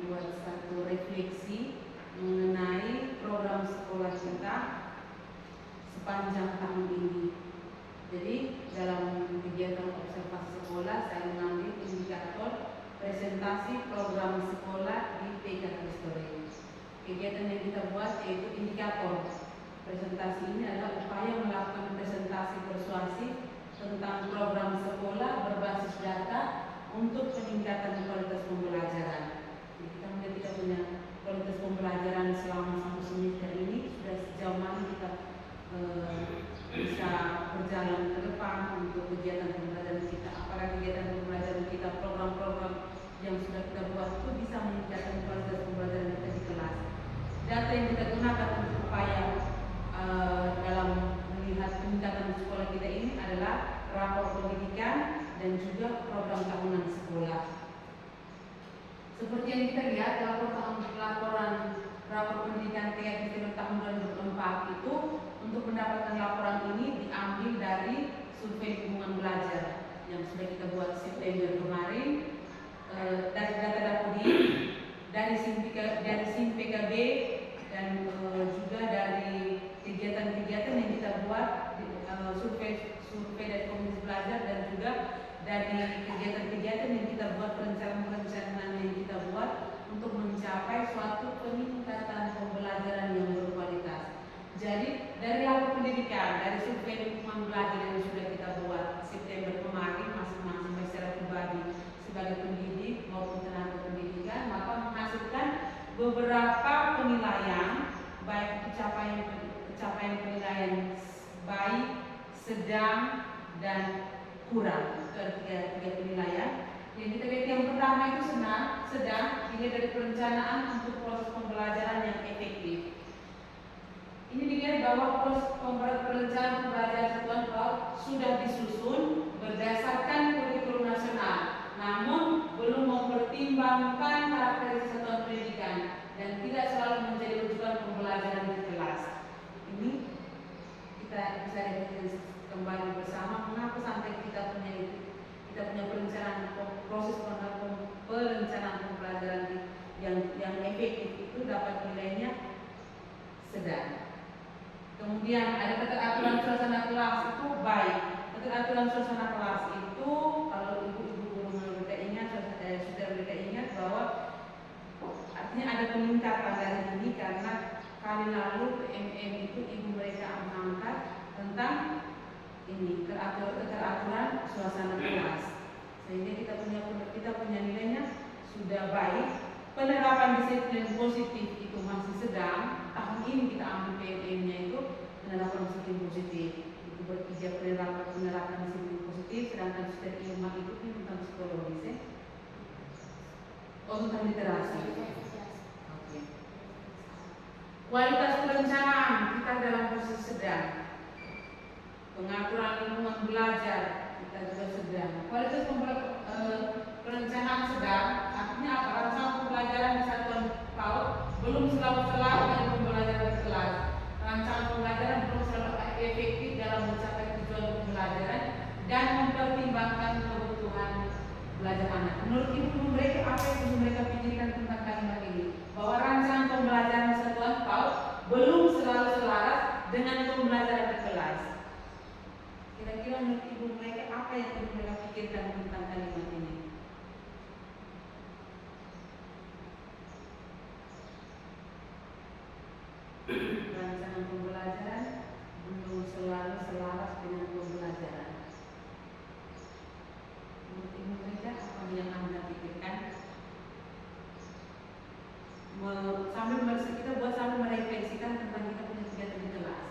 membuat satu refleksi mengenai program sekolah kita sepanjang tahun ini. Jadi dalam kegiatan observasi sekolah saya mengambil indikator presentasi program sekolah di TK Kristory. Kegiatan yang kita buat yaitu indikator presentasi ini adalah upaya melakukan presentasi persuasif tentang program sekolah berbasis data untuk peningkatan kualitas pembelajaran. Jadi kita punya kualitas pembelajaran selama satu semester ini sudah sejauh mana kita bisa berjalan ke depan untuk kegiatan pembelajaran kita. Apakah kegiatan pembelajaran kita, program-program yang sudah kita buat itu bisa meningkatkan kualitas pembelajaran kita di kelas. Data yang kita gunakan untuk upaya dalam melihat peningkatan sekolah kita ini adalah rapor pendidikan dan juga program tahunan sekolah. Seperti yang kita lihat, rapor pendidikan TK Kristory tahun 2004 itu untuk mendapatkan laporan ini diambil dari survei dukungan belajar yang sudah kita buat September kemarin, dari data Dapodi, dari SIM PKB dan juga dari kegiatan-kegiatan yang kita buat, survei dari komunitas belajar dan juga dari kegiatan-kegiatan yang kita buat, perencanaan yang kita buat untuk mencapai suatu peningkatan pembelajaran yang berkualitas. Jadi dari lapor pendidikan, dari survei dukungan belajar yang sudah kita buat September kemarin, masing-masing secara pribadi sebagai pendidik maupun tenaga pendidikan, maka menghasilkan beberapa penilaian, baik capaian penilaian baik, sedang, dan kurang. Tiga penilaian. Yang kita lihat yang pertama itu sedang, dilihat dari perencanaan untuk proses pembelajaran yang efektif. Ini dilihat bahwa proses perencanaan pembelajaran satuan PAUD sudah disusun berdasarkan kurikulum nasional, namun belum mempertimbangkan karakteristik satuan pendidikan dan tidak selalu menjadi rujukan pembelajaran di kelas. Ini kita bisa lihat kembali bersama mengapa sampai kita punya perencanaan proses perencanaan pembelajaran yang efektif itu dapat nilainya sedang. Kemudian ada keteraturan suasana kelas itu baik. Keteraturan suasana kelas itu kalau ibu-ibu guru mereka ingat, saudara mereka ingat bahwa artinya ada peningkatan dari ini karena kali lalu PMM itu ibu mereka mengangkat tentang ini keteraturan suasana kelas, sehingga kita punya nilainya sudah baik. Penerapan disiplin positif itu masih sedang. Tahun ini kita ambil PMM-nya itu penerapan disiplin positif. Itu bertiga penerapan disiplin positif, sedangkan sudah ilmu itu tentang psikologis ya. Tentang literasi. Oke. Kualitas perencanaan kita dalam proses sedang. Pengaturan lingkungan belajar kita juga sedang. Kualitas perencanaan sedang, artinya apa? Rancangan pembelajaran di satuan PAUD belum selalu dengan pembelajaran di kelas. Rancangan pembelajaran belum selalu efektif dalam mencapai tujuan pembelajaran dan mempertimbangkan kebutuhan belajar anak. Menurut ibu mereka, apa yang ibu mereka pikirkan tentang kalimat ini? Bahwa rancangan pembelajaran di satuan PAUD belum selalu selaras dengan pembelajaran di kelas. Kira-kira menurut ibu mereka apa yang ibu mereka pikirkan tentang kalimat ini? Rancangan pembelajaran belum selalu selaras dengan pembelajaran. Menurut ibu mereka apa yang Anda pikirkan? Sambil merefleksikan tentang kita punya kegiatan di kelas.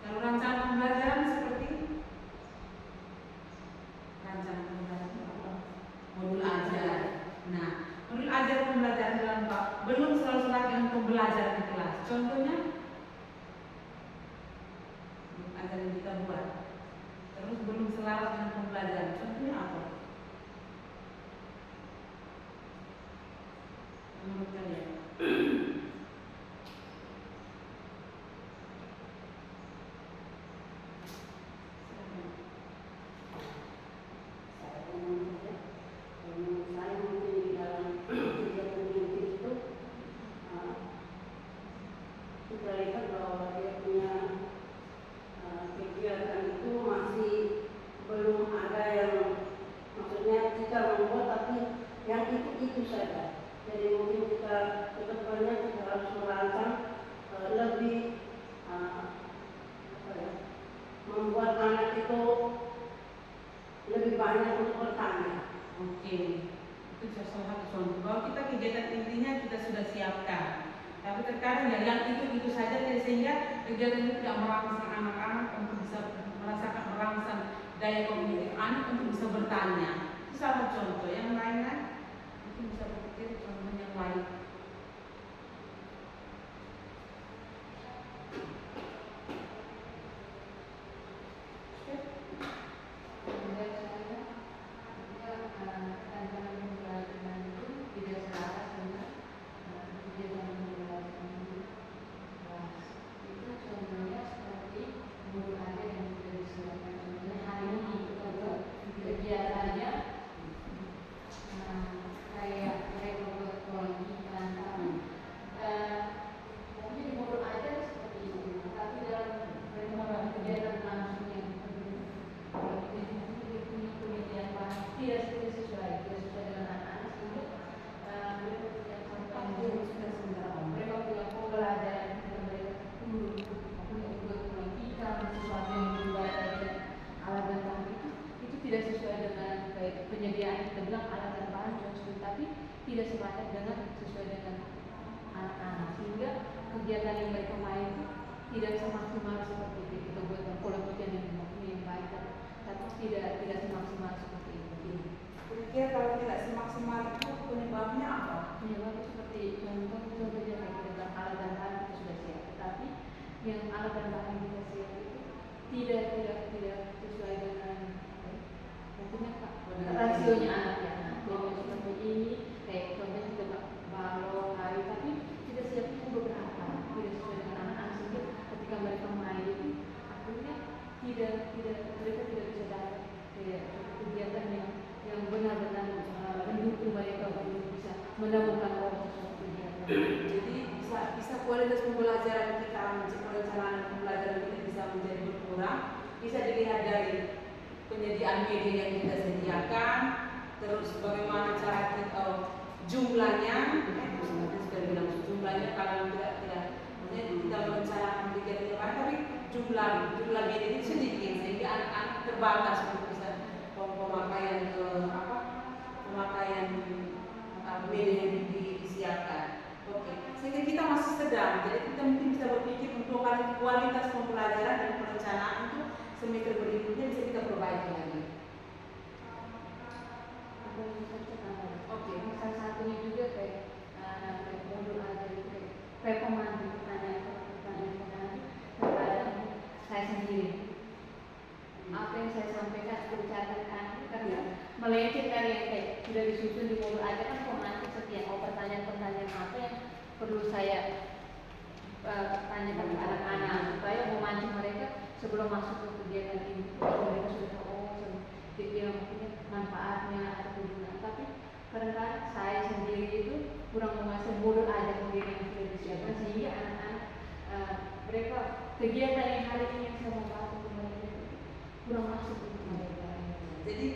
Kalau rancangan pembelajaran seperti rancangan pembelajaran apa? Modul ajar. Nah, modul ajar pembelajaran dalam belum selalu selaras dengan pembelajaran di kelas. Contohnya ajar yang kita buat, terus belum selaras dengan pembelajaran. Contohnya apa? Menurut kalian? Saya Itu salah satu contoh. Kalau kita kegiatan intinya kita sudah siapkan, tapi terkadang ya yang itu saja sehingga kegiatan itu tidak merangsang anak-anak untuk bisa merangsang daya kognitif anak untuk bisa bertanya. Itu salah satu contoh. Yang lainnya itu bisa berpikir contoh yang lain. Kualitas pembelajaran kita, perencanaan pembelajaran kita bisa menjadi berkurang, bisa dilihat dari penyediaan media yang kita sediakan, terus bagaimana cara kita jumlahnya, sudah bilang jumlahnya kalau tidak maksudnya kita merencanakan kegiatan yang lain, tapi jumlah media itu sedikit sehingga anak-anak terbatas untuk bisa pemakaian media yang disiapkan. Sehingga kita masih sedang, jadi kita mungkin bisa berpikir untuk kualitas pembelajaran dan perencanaan itu semester berikutnya bisa kita perbaiki lagi. Oke, salah satunya juga kayak modul aja gitu, kayak pemandu pertanyaan terhadap saya sendiri. Apa yang saya sampaikan dicatatkan karena melenceng dari yang kayak sudah disusun di modul aja kan pemandu setiap pertanyaan-pertanyaan apa yang perlu saya tanyakan ke anak-anak supaya memancing mereka sebelum masuk ke kegiatan ini. Mereka sudah tahu dia mungkin manfaatnya atau kegunaan. Tapi kadang-kadang saya sendiri itu kurang menguasai modul aja sendiri yang sudah disiapkan sehingga anak-anak mereka kegiatan yang hari ini yang saya mau bahas untuk mereka itu kurang masuk untuk mereka. Jadi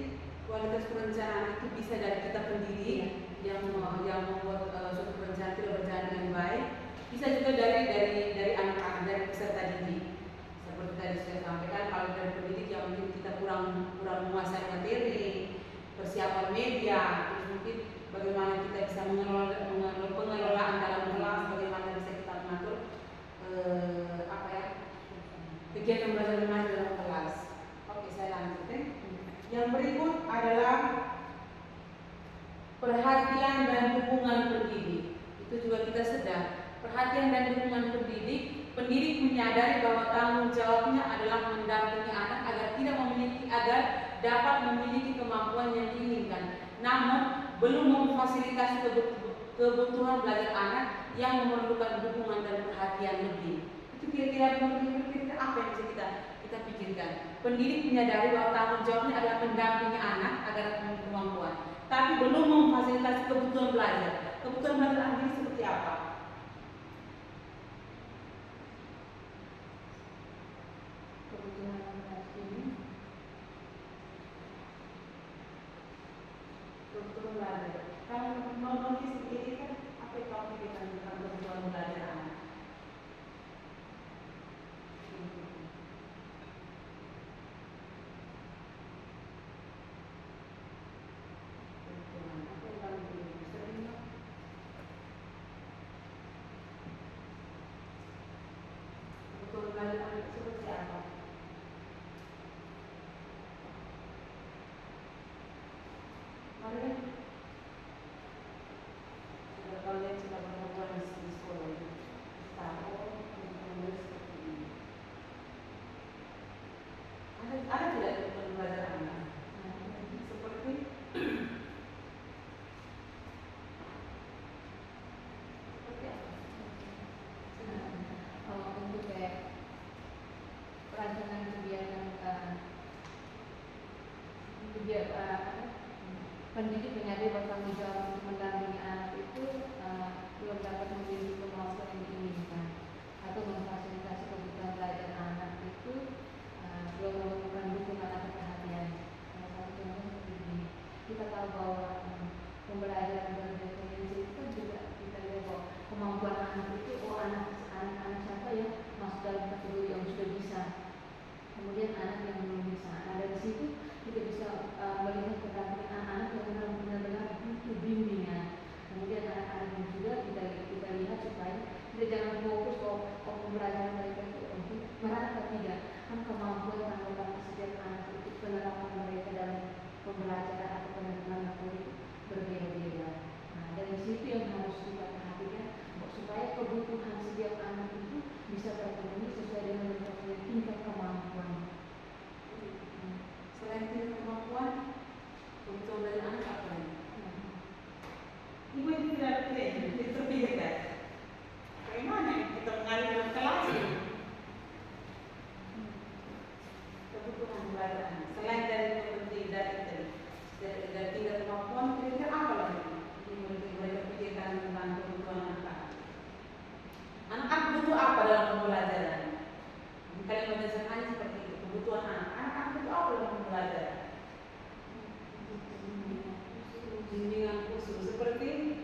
kualitas perencanaan itu bisa dari kita pendidik yang membuat suatu perencanaan tidak berjalan dengan baik, bisa juga dari anak-anak, dari peserta didik. Seperti tadi saya sampaikan, kalau dari pendidik yang mungkin kita kurang menguasai materi, persiapan media, terus mungkin bagaimana kita bisa mengelola pengelolaan dalam kelas, bagaimana bisa kita mengatur kegiatan belajar mengajar dalam kelas. Oke, saya lanjut ya. Yang berikut adalah perhatian dan dukungan pendidik. Itu juga kita sedang. Perhatian dan dukungan pendidik menyadari bahwa tanggung jawabnya adalah mendampingi anak agar dapat memiliki kemampuan yang diinginkan. Namun belum memfasilitasi kebutuhan belajar anak yang memerlukan dukungan dan perhatian lebih. Itu kira-kira apa yang bisa kita pikirkan. Pendidik menyadari bahwa tanggung jawabnya adalah mendampingi anak agar memiliki kemampuan, tapi belum memfasilitasi kebutuhan belajar. Kebutuhan belajar anak ini seperti apa? Kebutuhan anak ini Kebutuhan belajar. Kalau mau ini kan apa yang kamu pikirkan tentang kebutuhan belajar anak? Ibu itu tidak terpikirkan. Bagaimana kita mengalir dalam kelas ini? Kebutuhan belajar. Selain dari kepentingan dari tingkat kemampuan, kira-kira apa lagi? Ini mereka pikirkan tentang kebutuhan anak. Anak-anak butuh apa dalam pembelajaran? Kalimat sederhana seperti itu. Kebutuhan anak. Anak-anak butuh apa dalam pembelajaran? Bimbingan khusus seperti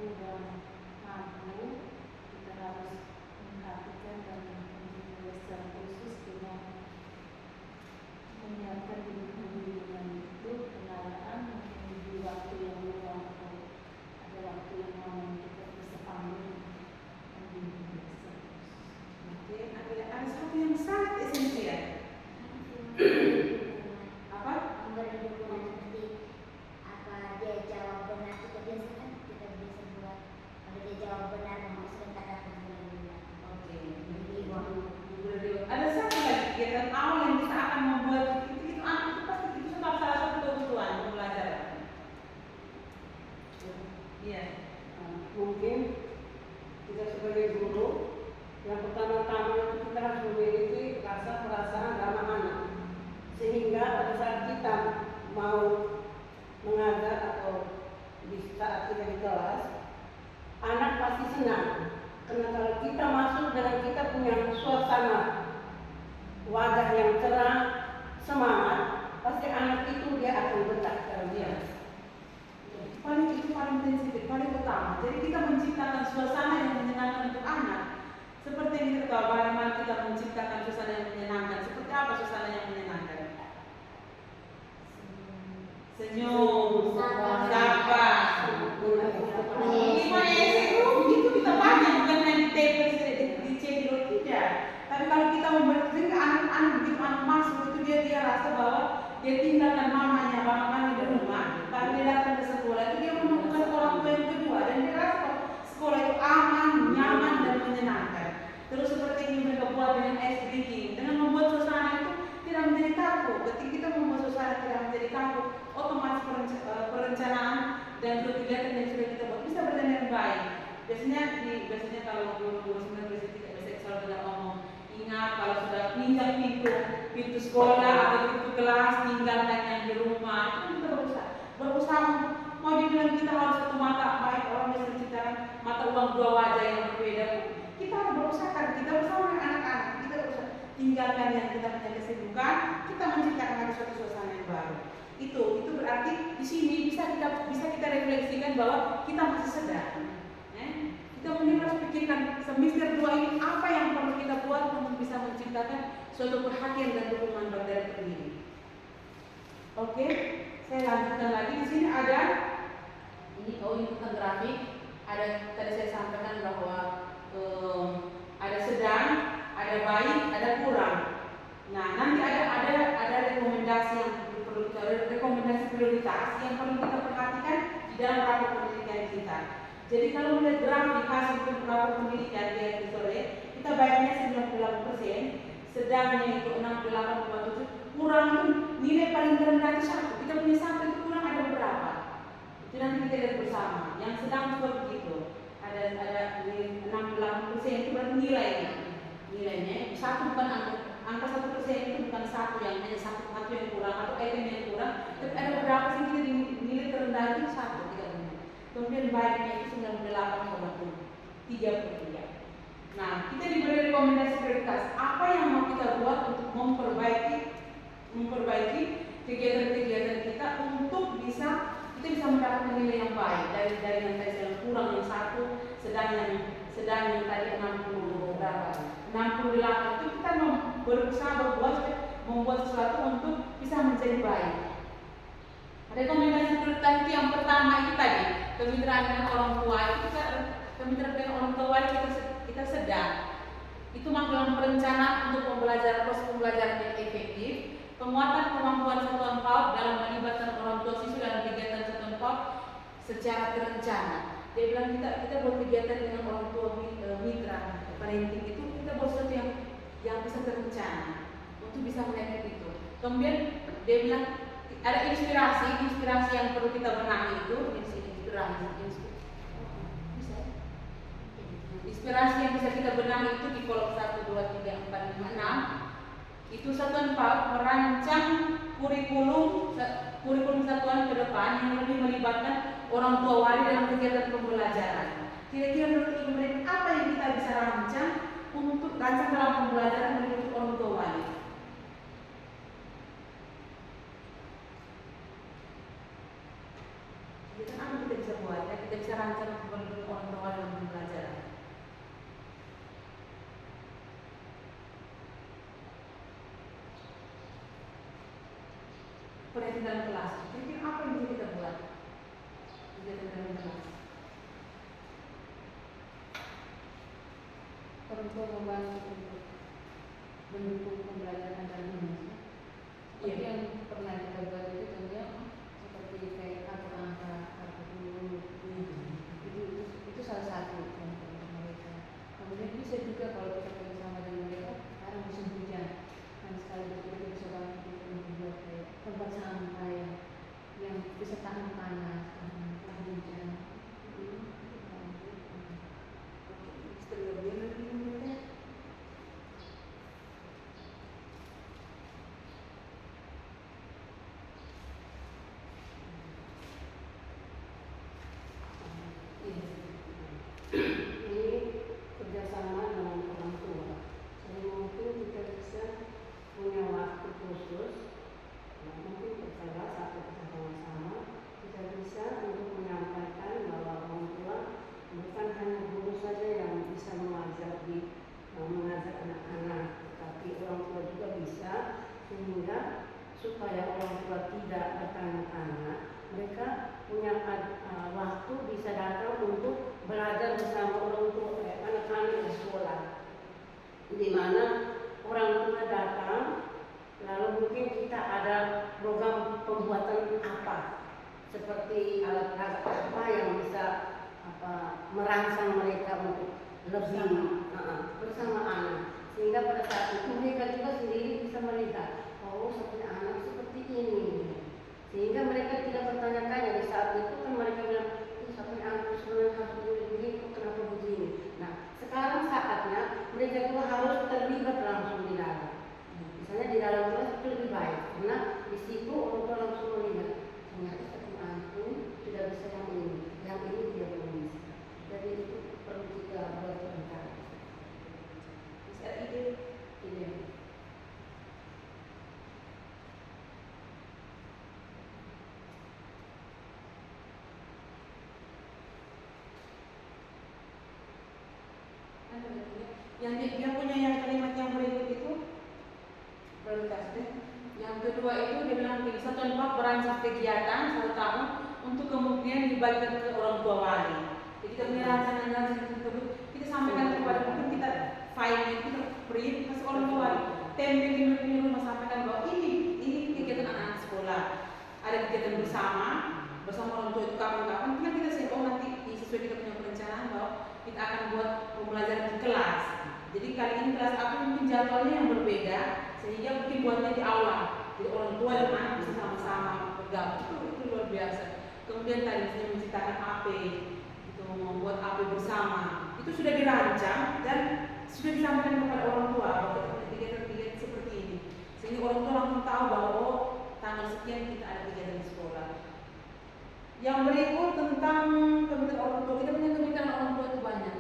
udah mampu, kita harus memperhatikan dan mempunyai secara khusus dengan menyiapkan bimbingan itu kendaraan mungkin di waktu yang luang atau ada waktu yang lama kita bisa panggil bimbingan tersebut. oke, ada satu yang sangat esensial. Apa? Memberi dukungan seperti apa dia jawab benar, kita biasakan kita bisa buat kalau dia jawab benar mau sebentar akan benar. Oke. Jadi Ada satu lagi kegiatan awal yang kita akan membuat itu anak itu pasti itu sebab salah satu kebutuhan pembelajaran. Iya. Mungkin kita sebagai guru yang pertama-tama itu kita harus memiliki rasa perasaan ramah anak, sehingga pada saat kita mau mengajar atau di saat kita di kelas, anak pasti senang. Karena kalau kita masuk dengan kita punya suasana wajah yang cerah, semangat, pasti anak itu dia akan betah kalau dia. Itu paling prinsip, paling utama. Jadi kita menciptakan suasana yang menyenangkan untuk anak. Seperti yang kita tahu, bagaimana kita menciptakan suasana yang menyenangkan. Seperti apa suasana yang menyenangkan? Senyum, sapa. Gimana itu? Itu kita banyak, bukan hanya di table, di cedil tidak. Tapi kalau kita memberi ke anak-anak begitu anak masuk itu dia rasa bahwa dia tinggalkan mamanya, mamanya di rumah. Tapi dia datang ke sekolah itu dia menemukan orang tua yang kedua dan dia rasa sekolah itu aman, nyaman dan menyenangkan. Terus seperti yang mereka buat dengan ice breaking, dengan membuat suasana itu tidak menjadi kaku. Ketika kita membuat suasana tidak menjadi kaku, otomatis perencanaan dan kegiatan yang sudah kita buat bisa berjalan dengan baik. Biasanya kalau guru-guru sebenarnya tidak bisa selalu dengan ngomong, ingat kalau sudah pinjam pintu sekolah atau pintu kelas, tinggalkan yang di rumah. Itu kita berusaha mau dibilang kita harus satu mata, baik orang yang menciptakan mata uang dua wajah yang berbeda. Kita harus berusaha, kita bersama dengan anak-anak, kita berusaha tinggalkan yang kita punya kesibukan, kita menciptakan lagi suatu suasana yang baru. Itu berarti di sini bisa kita refleksikan bahwa kita masih sedang. Kita mungkin harus pikirkan semester 2 ini apa yang perlu kita buat untuk bisa menciptakan suatu perhatian dan dukungan dari pendidik. Oke, saya lanjutkan lagi. Di sini ada ini tentang grafik. Ada tadi saya sampaikan bahwa ada sedang, ada baik, ada kurang. Nah, nanti ada rekomendasi yang perlu kita rekomendasi prioritas yang perlu kita perhatikan di dalam rapor pendidikan kita. Jadi kalau melihat grafik hasil rapor pendidikan di episode, kita baiknya 98%, sedangnya itu 68,7, kurang itu nilai paling rendah itu 1. Kita punya 1 itu kurang ada berapa? Itu nanti kita lihat bersama. Yang sedang juga begitu. Ada 68% itu berarti nilainya 1 bukan angka 1% itu bukan 1 yang hanya 1 yang kurang atau item yang kurang, tapi ada beberapa sih kita nilai terendah itu 1. Kemudian baiknya itu 98,33. Nah, kita diberi rekomendasi prioritas apa yang mau kita buat untuk memperbaiki kegiatan-kegiatan kita untuk kita bisa mendapatkan nilai yang baik dari yang tadi yang kurang yang 1, sedang yang tadi 60 berapa? 68 itu kita berusaha membuat sesuatu untuk bisa menjadi baik. Rekomendasi prioritas itu yang pertama itu tadi kemitraan dengan orang tua itu kemitraan dengan orang tua kita sedang itu dalam perencanaan untuk proses pembelajaran yang efektif, penguatan kemampuan satuan PAUD dalam melibatkan orang tua siswa dalam kegiatan satuan PAUD secara terencana. Dia bilang kita buat kegiatan dengan orang tua mitra parenting itu kita buat sesuatu yang bisa terencana untuk bisa melihat itu. Kemudian dia bilang ada inspirasi yang perlu kita benahi itu inspirasi yang bisa kita benahi itu di kolom 1, 2, 3, 4, 5, 6. Itu satuan PAUD merancang kurikulum satuan ke depan yang lebih melibatkan orang tua wali dalam kegiatan pembelajaran. Kira-kira menurut Ibu Meren apa yang kita bisa rancang untuk rancang dalam pembelajaran melibatkan orang tua wali? Jadi apa kita bisa buat? Ya, kita bisa rancang melibatkan orang tua wali dalam pembelajaran. Perhatian dalam kelas. Jadi apa yang bisa kita buat? Kegiatan dalam kelas. Orang tua membantu untuk mendukung pembelajaran antar dimensi. Iya. Yang pernah kita buat itu contohnya seperti kayak kartu angka, kartu dulu. Itu salah satu contoh untuk mereka. Kemudian bisa juga kalau kita bersama dengan mereka, sekarang musim hujan. Dan sekaligus kita bisa bantu untuk membuat kayak tempat sampah yang bisa tahan panas, tahan hujan. Ini kerjasama dengan orang tua. Jadi mungkin kita bisa punya waktu khusus. Nah, mungkin kita sama-sama kita bisa untuk menyampaikan bahwa orang tua bukan hanya guru saja yang bisa mengajar mengajar anak-anak, tetapi orang tua juga bisa, sehingga supaya orang tua tidak bertanya-tanya, mereka punya waktu bisa datang untuk belajar bersama orang tua anak-anak di sekolah, di mana orang tua datang, lalu mungkin kita ada program pembuatan apa, seperti alat-alat apa yang bisa merangsang mereka untuk lebih bersama anak, sehingga pada saat itu mereka juga sendiri bisa melihat, oh seperti anak seperti ini, sehingga mereka tidak bertanya-tanya. Di saat itu kan mereka bilang, sampai aku sebenarnya harus begini, kenapa begini. Nah, sekarang saatnya mereka juga harus terlibat langsung di dalam. Misalnya di dalam kelas itu lebih baik, karena di situ orang tua langsung melihat, ternyata satu aku tidak bisa yang ini dia belum bisa. Jadi itu perlu kita buat rencana. Bisa ide. Yang dia punya yang kalimat yang berikut itu prioritas deh. Yang kedua itu dia bilang begini, satuan PAUD merancang kegiatan 1 tahun untuk kemudian dibagikan ke orang tua wali. Jadi kita punya rancangan tersebut, kita sampaikan kepada mungkin kita file kita print kasih orang tua wali. Tempel di rumah sampaikan bahwa ini kegiatan anak-anak sekolah. Ada kegiatan bersama orang tua itu kapan-kapan. Kita sih nanti sesuai kita punya perencanaan bahwa kita akan buat pembelajaran di kelas. Jadi kali ini kelas apa mungkin jadwalnya yang berbeda, sehingga mungkin buatnya di aula. Jadi orang tua dan anak bisa sama-sama bergabung. Itu luar biasa. Kemudian tadi misalnya menciptakan AP, itu membuat AP bersama. Itu sudah dirancang dan sudah disampaikan kepada orang tua bahwa kegiatan-kegiatan seperti ini, sehingga orang tua langsung tahu bahwa tanggal sekian kita ada kegiatan di sekolah. Yang berikut tentang kemitraan orang tua, kita punya kemitraan orang tua itu banyak.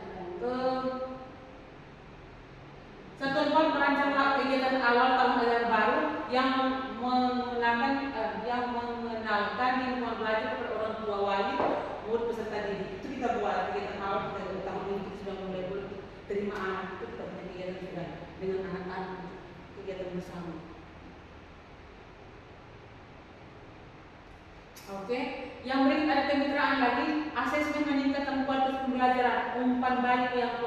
Satuan PAUD merancang kegiatan awal tahun ajaran baru yang mengenalkan lingkungan belajar kepada orang tua wali, murid peserta didik. Itu kita buat kegiatan awal kita tahun ini kita sudah mulai terima anak, itu kita punya kegiatan sudah dengan anak-anak kegiatan bersama. Oke, yang berikut ada kemitraan lagi, asesmen meningkatkan kualitas pembelajaran, umpan balik yang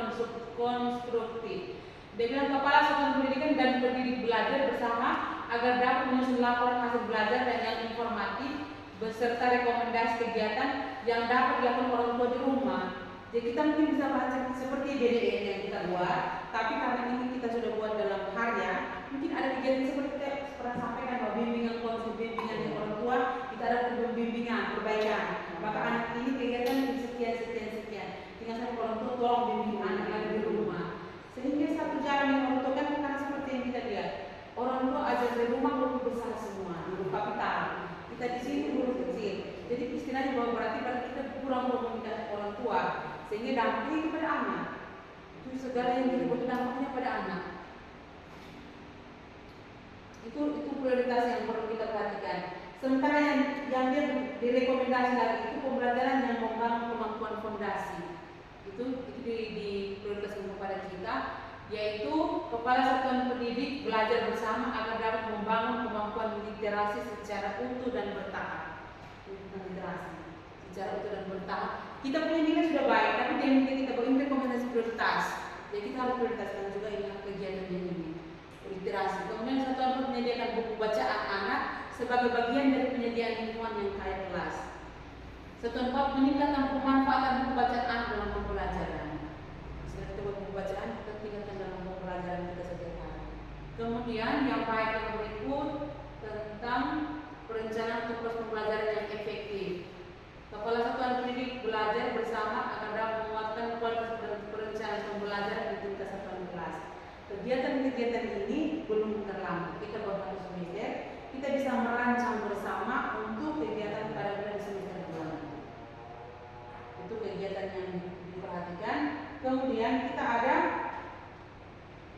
konstruktif. Dia bilang kepala satuan pendidikan dan pendidik belajar bersama agar dapat menyusun laporan hasil belajar dan yang informatif beserta rekomendasi kegiatan yang dapat dilakukan orang tua di rumah. Jadi kita mungkin bisa baca seperti DDE yang kita buat, tapi karena ini kita sudah buat dalam harian, mungkin ada kegiatan seperti pernah sampaikan bahwa bimbingan konsep bimbingan yang orang tua kita ada bimbingan perbaikan. Maka anak ini kegiatan sekian. Tinggal saya orang tua tolong bimbing anak yang ada di rumah. Sehingga satu jalan yang orang tua kan karena seperti yang kita lihat, orang tua ajar di rumah belum besar semua, belum kapital. Kita di sini belum kecil. Jadi istilahnya bahwa berarti kita kurang komunikasi orang tua, sehingga dampaknya kepada anak. Itu segala yang kita butuh dampaknya pada anak. Itu prioritas yang perlu kita perhatikan. Sementara yang dia direkomendasi lagi itu pembelajaran yang membangun kemampuan fondasi. Itu diprioritaskan kepada kita, yaitu kepala satuan pendidik belajar bersama agar dapat membangun kemampuan literasi secara utuh dan bertahap. Literasi secara utuh dan bertahap. Kita punya nilai sudah baik, tapi kita boleh rekomendasi prioritas. Jadi kita harus prioritaskan juga ini kegiatan ini. Literasi. Kemudian satuan menyediakan buku bacaan anak sebagai bagian dari penyediaan lingkungan yang kaya kelas. Satuan meningkatkan pemanfaatan buku bacaan anak dalam pembelajaran. Setelah kita buat buku bacaan, kita tingkatkan dalam pembelajaran kita setiap hari. Kemudian yang baik yang berikut tentang perencanaan untuk proses pembelajaran yang efektif. Kepala satuan pendidik belajar bersama agar dapat menguatkan kualitas perencanaan pembelajaran di tingkat satuan kelas. Kegiatan-kegiatan ini belum terlambat. Kita baru satu semester, kita bisa merancang bersama untuk kegiatan pada bulan semester 2. Itu kegiatan yang diperhatikan. Kemudian kita ada,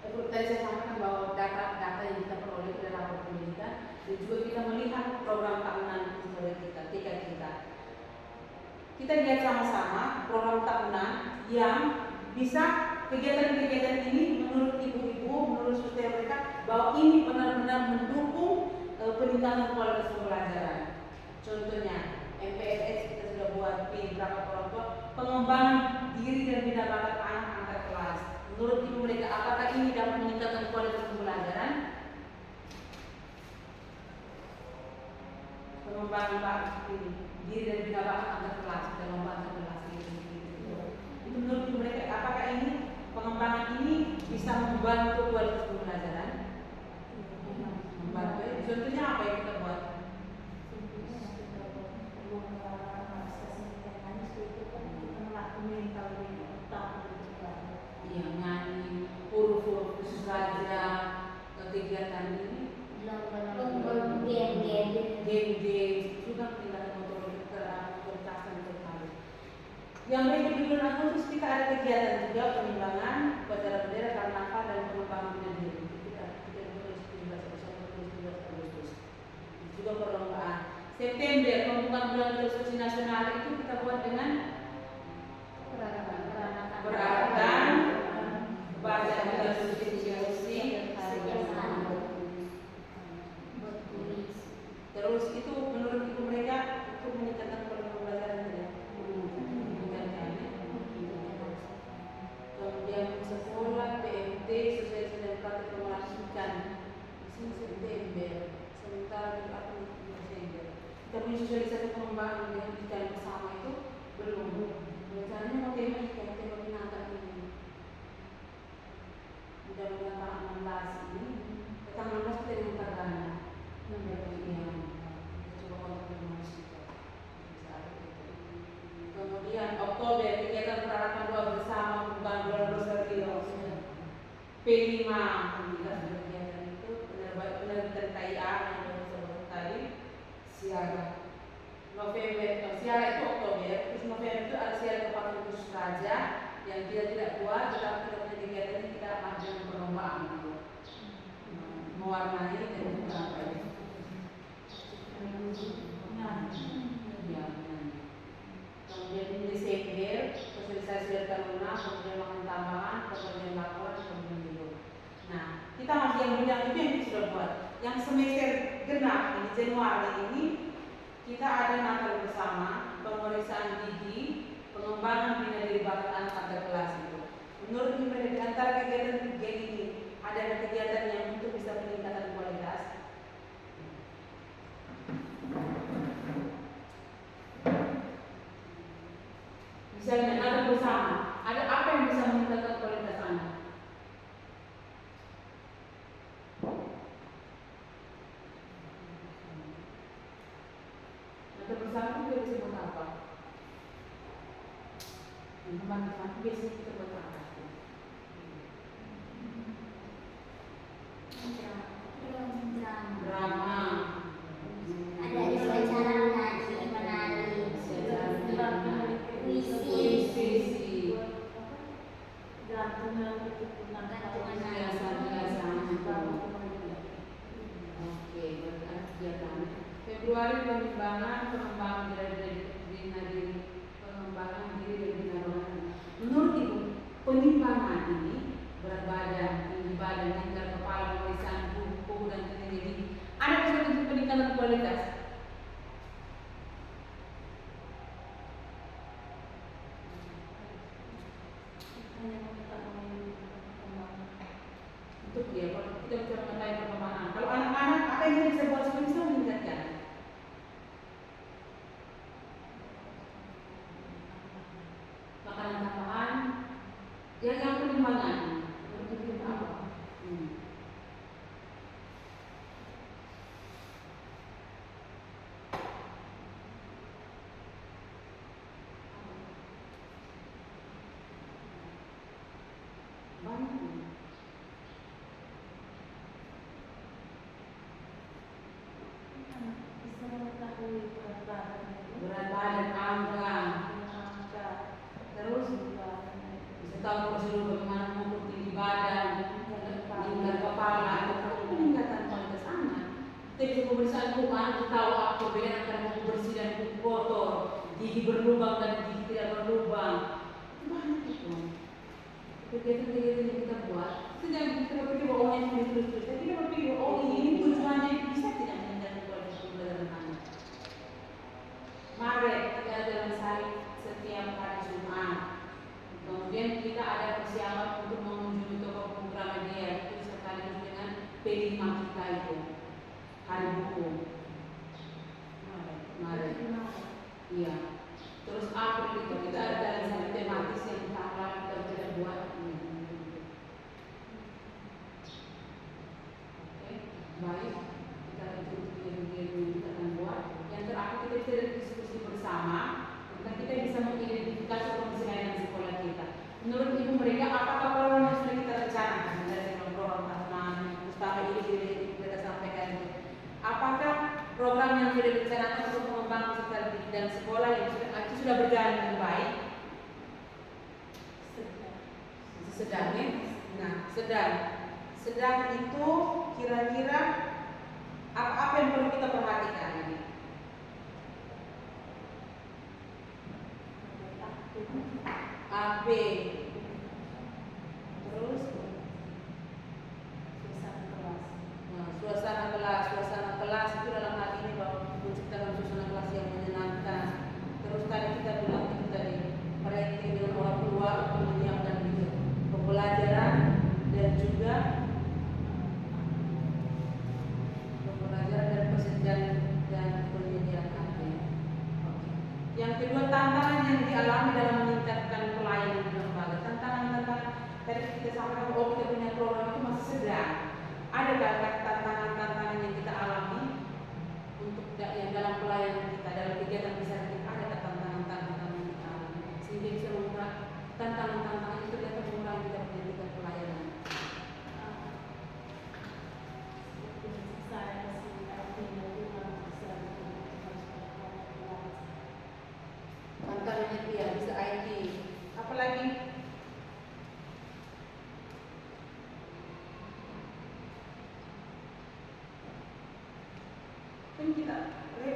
tadi saya sampaikan bahwa data yang kita peroleh dari rapor pendidikan, dan juga kita melihat program tahunan kita, TK kita. Kita lihat sama-sama program tahunan yang bisa kegiatan-kegiatan ini menurut ibu-ibu, menurut sosial mereka bahwa ini benar-benar mendukung peningkatan kualitas pembelajaran. Contohnya MPSS kita sudah buat beberapa orang tua pengembangan diri dan bina bakat anak antar kelas. Menurut ibu mereka apakah ini dapat meningkatkan kualitas pembelajaran? Pengembangan bakat diri dan bina bakat antar kelas dalam bahasa kelas itu menurut ibu mereka apakah ini pengembangan ini bisa membantu kualitas pembelajaran? Membantu. Contohnya apa yang kita buat? Iya, nyanyi, huruf-huruf khusus raja, kegiatan ini. Game juga peningkatan motor kecerdasan sekali. Yang berikut Agustus kita ada kegiatan juga penimbangan upacara bendera karnaval dan pengembangan bina diri. Kita tulis 17 Agustus. Juga perlombaan. September pembukaan bulan resolusi nasional itu kita buat dengan peralatan baca resolusi. Terus itu menurut ibu mereka itu meningkatkan pembelajaran tidak? Kemudian sekolah PMT sosialisasi dan praktik pemasukan di sini September. Sementara di Desember kita punya sosialisasi pengembangan dengan pendidikan bersama itu belum. Rencananya mau tema binatang ini. Mudah-mudahan tanggal 16 ini, tanggal 16 kita dengan perdana. Kemudian Oktober kegiatan perarakan doa bersama bukan bulan Rosario P5 kegiatan itu penerbitan KIA yang disebut tadi siaga. November siaga itu Oktober, terus November itu ada siaga kepala khusus raja yang tidak kuat tetapi kita punya kegiatan ini kita akan dengan perlombaan itu mewarnai dan juga apa ini. Kemudian di Desember sosialisasi data lunak, kemudian makan tambahan, kemudian laporan, kemudian hidup. Nah, kita masih yang bilang itu yang kita sudah buat. Yang semester genap ini Januari ini kita ada Natal bersama, pemeriksaan gigi, pengembangan bina diri bakat anak antar kelas itu. Menurut mereka di antara kegiatan ini ada kegiatan yang untuk bisa meningkatkan kualitas. Misalnya ada bersama, ada apa yang bisa meningkatkan kualitas anak? kita bersama juga bisa buat apa? Teman-teman biasanya kita buat apa? Drama. Ada acara menari, puisi, gantungan Oke, berarti ada kegiatan. Februari pengembangan diri pengembangan diri dan binarona. Menurut Ibu, penimbangan ini berat badan, tinggi badan, tinggal kepala, pemeriksaan buku dan tinggi. Ada bentuk peningkatan kualitas. Untuk dia, kalau kita bicara mengenai perkembangan, kalau anak-anak apa yang kita bisa buat supaya bisa meningkatkan? Makanan tambahan, yang penimbangan, untuk kita apa? Banyak. Berat badan, angka, terus bisa tahu prosedur bagaimana mengukur tinggi badan, tinggal kepala, atau peningkatan kualitas anak. Kita bisa pemeriksaan buku anak tahu apa perbedaan antara buku bersih dan buku kotor, gigi berlubang dan gigi tidak berlubang. Itu banyak itu. Kegiatan-kegiatan yang kita buat, itu jangan kita berpikir bahwa ini terus-terus. Kita berpikir oh ini tujuannya bisa tidak meningkatkan kualitas pembelajaran anak. Mari kita jalan salib setiap hari Jumat. Kemudian kita ada persiapan untuk mengunjungi toko buku Gramedia itu sekaligus dengan P5 kita itu hari buku. Mari. Iya. Terus April itu kita ada jalan salib tematis yang tahun kita sudah buat. Oke, baik. Kita itu kemudian kita akan buat. Yang terakhir kita bisa diskusi bersama tentang kita bisa mengidentifikasi kondisi layanan sekolah kita. Menurut Ibu mereka apakah program yang sudah kita rencanakan dari program Rahman Mustafa ini kita sampaikan itu? Apakah program yang sudah direncanakan untuk mengembangkan secara dan sekolah yang sudah berjalan dengan baik? Sedang ya? Nah, sedang itu kira-kira apa yang perlu kita perhatikan ini? AB, terus suasana kelas itu dalam hal ini bahwa menciptakan suasana kelas yang menyenangkan. Terus tadi kita bilang itu tadi perhatian dengan orang tua untuk menyiapkan pembelajaran dan juga pembelajaran dan persediaan dan penyediaan. Yang kedua, tantangan yang dialami dalam meningkatkan pelayanan di lembaga. Tantangan tadi kita sampaikan bahwa kita punya program itu masih sedang. Ada tantangan yang kita alami untuk yang dalam pelayanan kita, dalam kegiatan besar kita ada tantangan yang kita alami. Sehingga bisa mengubah tantangan itu dapat mengurangi kita punya tingkat pelayanan. Tantangannya dia bisa IT, apalagi kan kita punya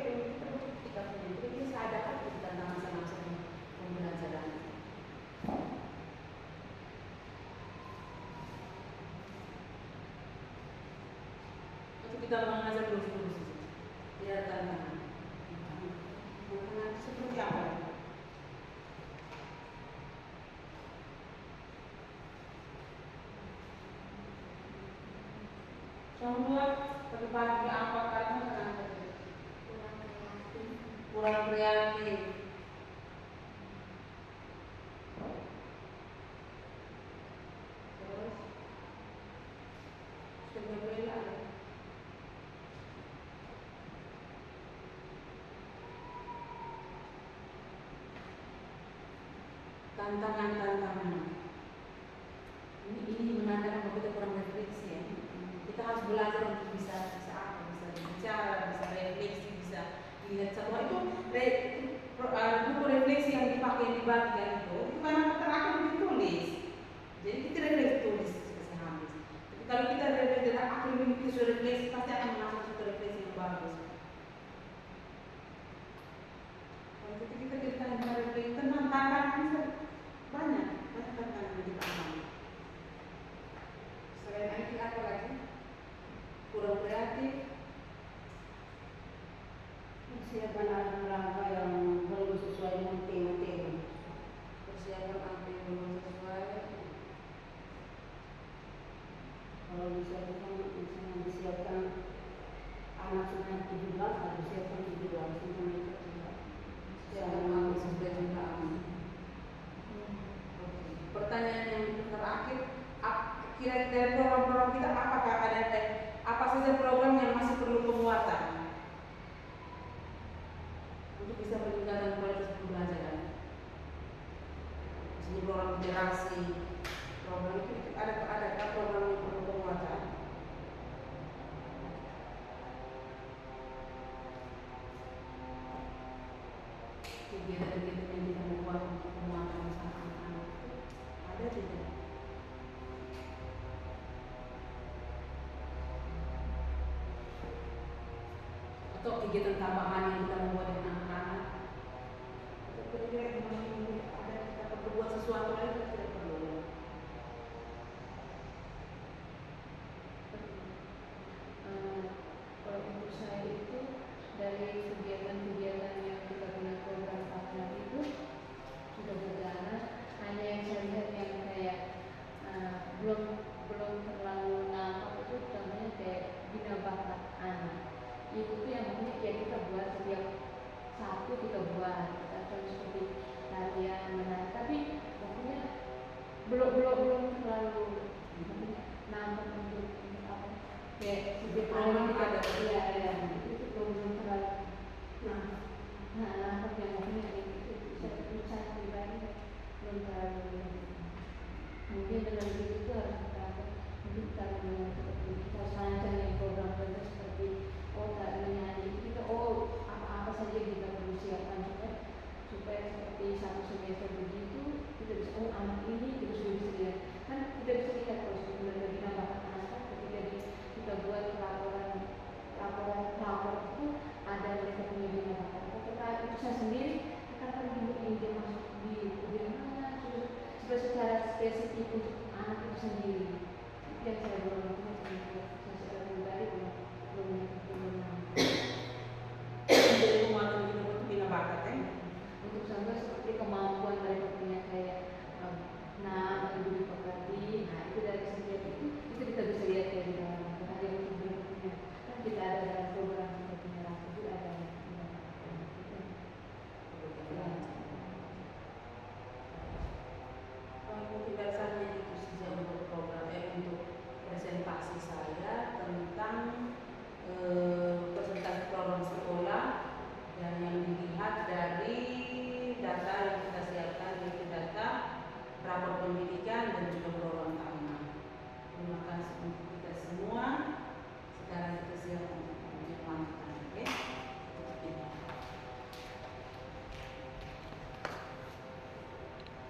kita sadar kita tantangan sama-sama pembelajaran. Untuk kita mengajar terus tidak tantangan. Tantangan seperti apa? Yang kedua, pagi apa karena kurang kreatif. Terus sebenarnya tantangan ini menandakan bahwa kita kurang refleksi ya. Kita harus belajar untuk bisa bicara, bisa refleksi, bisa lihat satu hal itu buku refleksi yang dipakai di bagian itu karena terakhir ditulis. Jadi kita refleksi tulis habis. Tapi kalau kita refleksi akhir itu sudah refleksi pasti akan masuk satu refleksi yang bagus. Kalau kita refleksi tentang tantangan banyak tantangan yang kita alami. Selain IT apa lagi? Kurang kreatif. Persiapan rangka yang belum sesuai dengan tema-tema. Persiapan apa yang belum sesuai. Kalau misalnya disiapkan anak sudah 17 harus disiapkan 17 itu juga. Jangan sudah juga. Pertanyaan yang terakhir, kira-kira program-program kita apakah ada apa saja program yang masih perlu penguatan untuk bisa meningkatkan kualitas pembelajaran? Misalnya program literasi, program itu ada program yang perlu penguatan? Kegiatan-kegiatan yang kita membuat untuk penguatan anak-anak ada tidak? Atau kegiatan tambahan yang kita membuat dengan anak-anak? Atau kira-kira ada kita perlu buat sesuatu lagi atau tidak perlu? Kalau untuk saya itu dari kegiatan-kegiatan yang kita punya program tahunan itu sudah berjalan. Hanya yang saya lihat yang kayak belum terlalu nampak itu contohnya kayak bina bakat anak. Itu tuh yang mungkin ya kita buat setiap Sabtu kita buat atau seperti latihan menari, tapi pokoknya belum terlalu nampak untuk apa kayak Program kita ada. ya itu belum terlalu nampak yang mungkin itu saya pribadi belum terlalu mungkin dengan begitu itu harus kita mungkin kita seperti kita selanjutnya program kita seperti tak menyanyi kita apa saja kita perlu siapkan supaya seperti satu semester begitu kita bisa anak ini kita sudah bisa lihat kan kita bisa lihat kalau sudah dari bakat anak ketika kita buat lapor itu ada mereka punya bina bakat ketika itu saya sendiri akan mungkin dia masuk di mana sudah secara spesifik untuk anak itu sendiri itu yang saya belum lakukan saya secara pribadi belum